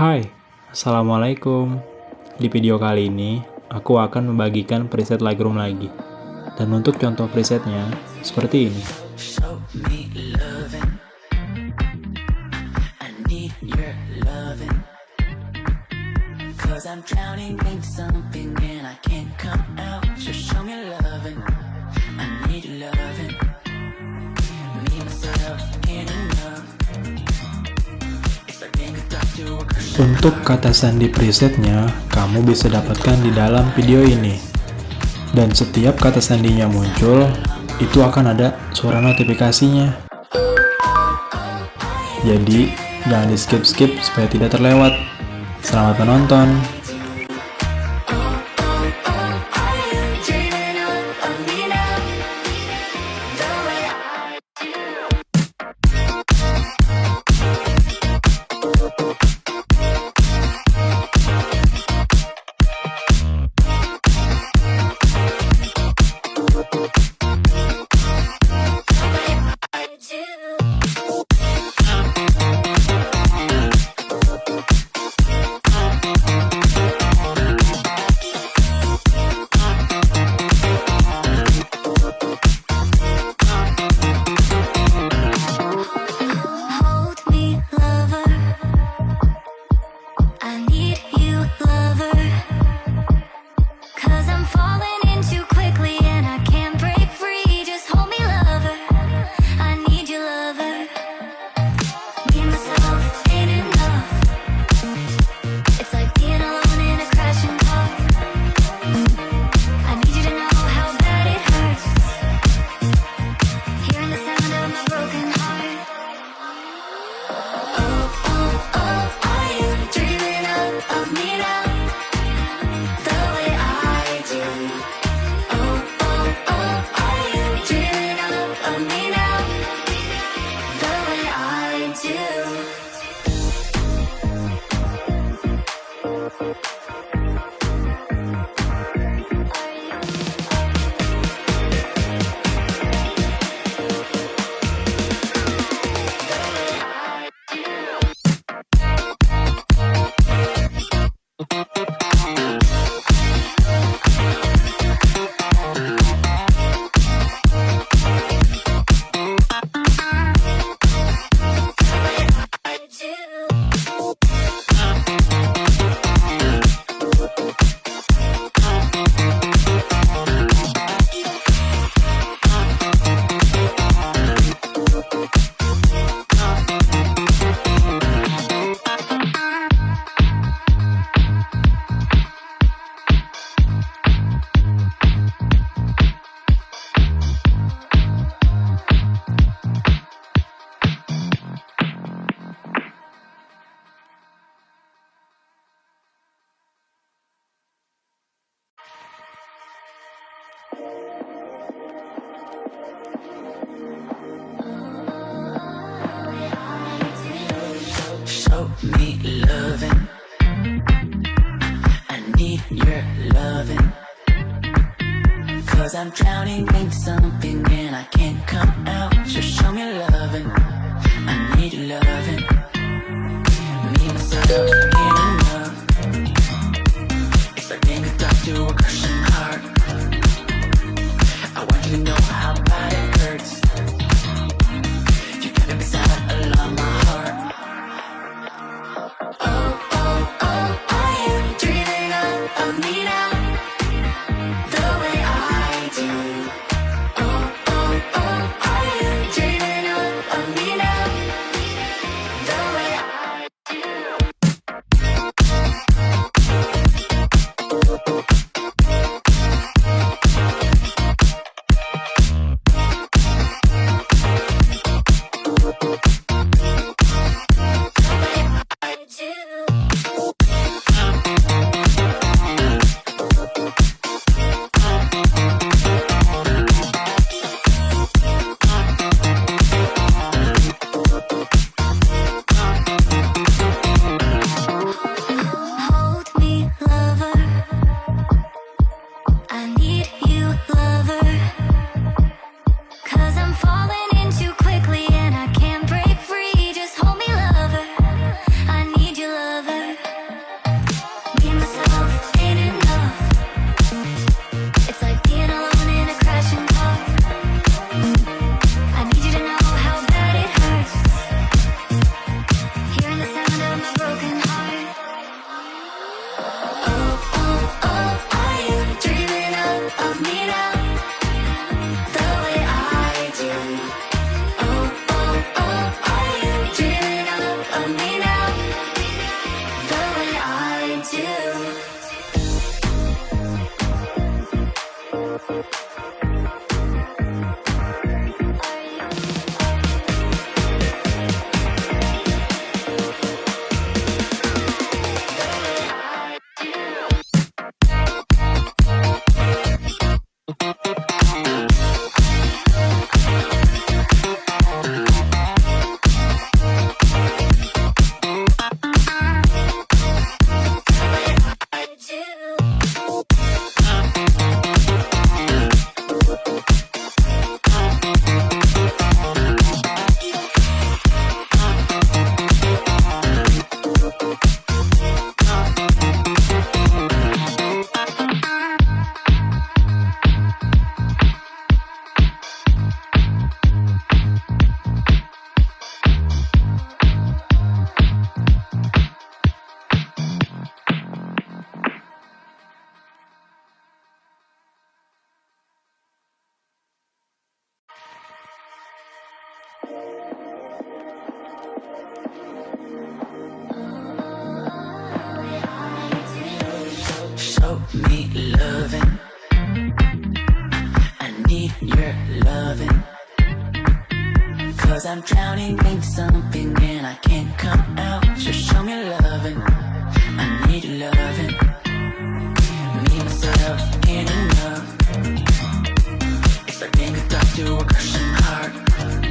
Hai, Assalamualaikum. Di video kali ini, aku akan membagikan preset Lightroom lagi. Dan untuk contoh presetnya, seperti ini. Untuk kata sandi presetnya, kamu bisa dapatkan di dalam video ini. Dan setiap kata sandinya muncul, itu akan ada suara notifikasinya. Jadi, jangan di skip-skip supaya tidak terlewat. Selamat menonton! Show me loving. I need your loving. 'Cause I'm drowning in something and I can't come out. So show me loving. I need your loving. Me myself in enough. It's like being a dog to a crushing heart. I want you to know how bad it hurts. You got me beside along my heart. Of me now, the way I do. Show me loving. I need your loving. Cause I'm drowning in something and I can't come out. So show me loving. I need loving. Me, myself, ain't enough. It's like being a doctor to a crushing heart.